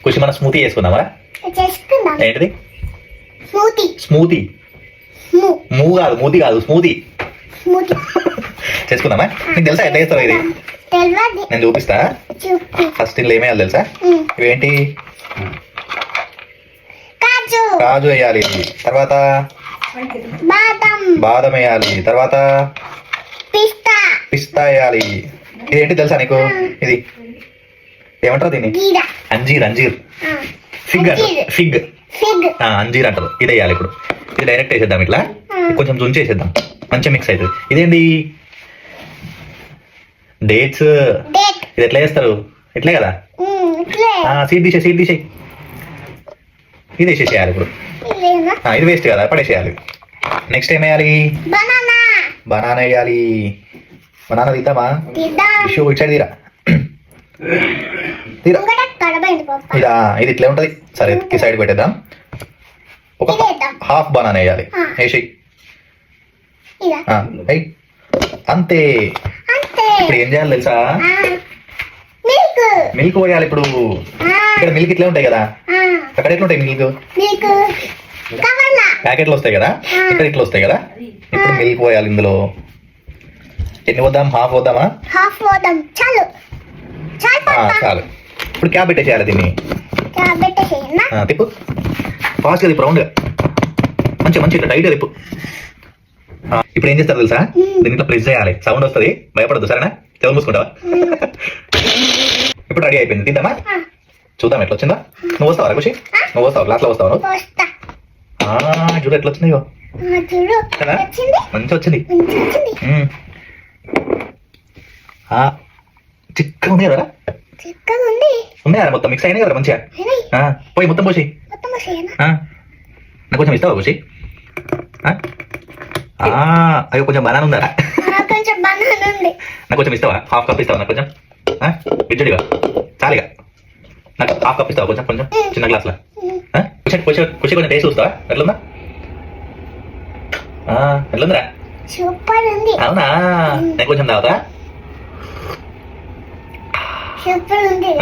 కొంచెం మనం స్మూతీ చేసుకుందామా? చేసుకుందాం. ఏంటిది? స్మూతీ. స్మూతీ. మూ కాదు, మూతి కాదు, స్మూతీ స్మూతీ చేసుకుందామా? నీకు తెలుసా ఎట్లా చేస్తారో ఇది? తెలియదు. నేను చూపిస్తా. ఫస్ట్ ఇందులో ఏమేయాలి తెలుసా? ఇవేంటి? కాజు. కాజు వేయాలి. తర్వాత బాదం. బాదం వేయాలి. తర్వాత పిస్తా. పిస్తా వేయాలి. ఇదేంటి తెలుసా నీకు? ఇది ఏమంటారు దీన్ని? గీర. అంజీర్. అంజీర్. ఫిగ్ అంటారు. ఫిగ్. ఫిగ్. అంజీర్ అంటారు. ఇది వేయాలి. ఇప్పుడు ఇది డైరెక్ట్ వేసేద్దాం. ఇట్లా కొంచెం జున్ చేసేద్దాం, మంచిగా మిక్స్ అవుతుంది. ఇదేంటి? డేట్స్. డేట్. ఇది ఎట్లా చేస్తారు? ఇట్లే కదా? ఇట్లే. సీడ్ తీసే, సీడ్ తీసేయి. ఇది వేసేసేయాలి ఇప్పుడు. ఇదేనా? ఇది వేస్ట్ కదా, పడేసేయాలి. నెక్స్ట్ ఏం వేయాలి? బనానా. బనానా వేయాలి. బనానా తీద్దామా? తీద్దాం. ఇష్యూ ఇటు సైడ్ తీరా. తీరా. ఇంకొకటి కడబైంది పప్ప. ఇదా? ఇది ఇట్లే ఉంటది. సరే ఈ సైడ్ పెట్టేద్దాం. ఒక ఇదేద్దాం. హాఫ్ బనానా వేయాలి. వేసేయి. ఇదా? ఏయ్. అంతే. అంతే. ఇప్పుడు ఏం చేయాలి తెలుసా? మిల్క్. మిల్క్ పోయాలి ఇప్పుడు. ఇక్కడ మిల్క్ ఇట్లే ఉంటాయి కదా, అక్కడ ఎట్లా ఉంటాయి మిల్క్? మిల్క్ కవర్లా. ప్యాకెట్లు వస్తాయి కదా, ఇక్కడ ఇట్లా వస్తాయి కదా. ఇప్పుడు మిల్క్ పోయాలి ఇందులో. ఎన్ని పోద్దాం? హాఫ్ పోద్దామా? హాఫ్ పోదాం. చాలు చాలు పప్ప. చాలు. ఇప్పుడు క్యాప్ పెట్టేసేయాలి దీన్ని. పెట్టేసేయన్నా. తిప్పు ఫాస్ట్గా తిప్పు, రౌండ్గా మంచిగా మంచిగా టైట్గా తిప్పు. ఇప్పుడు ఏం చేస్తారు తెలుసా? దీన్ని ఇట్లా ప్రెస్ చేయాలి, సౌండ్ వస్తుంది. భయపడద్దు, సరేనా? చెవులు మూసుకుంటావా? ఇప్పుడు రెడీ అయిపోయింది, తిందామా? చూద్దాం ఎట్లా వచ్చిందా. నువ్వు వస్తావా ఖుషి? నువ్వు వస్తావు, లాస్ట్లో వస్తావు నువ్వు. వస్తా. చూడు ఎట్లా వచ్చిందో చూడు. కదా, వచ్చింది. మంచిగా వచ్చింది. మంచిగా వచ్చింది. చిక్కగా ఉంది కదా? చిక్కగా ఉంది. ఉన్నాయా మొత్తం మిక్స్ అయినాయి కదా మంచిగా? అయినాయి. పోయి మొత్తం పోసి. మొత్తం పోసేయనా? నాకు కొంచెం ఇస్తావా ఖుషి? అయ్యో కొంచెం బనానా ఉందా? కొంచెం బనానా ఉంది. నాకు కొంచెం ఇస్తావా? హాఫ్ కప్ ఇస్తావా నాకు కొంచెం? ఇడ్జడిగా చాలిగా. నాకు హాఫ్ కప్ ఇస్తావా కొంచెం? కొంచెం చిన్న గ్లాస్లో. ఖుషి కొంచెం టేస్ట్ చూస్తావా ఎట్లుందా? ఎట్లుందిరా? సూపర్ ఉంది. అవునా? నేను కొంచెం తాగుతా. సూపర్ ఉంది.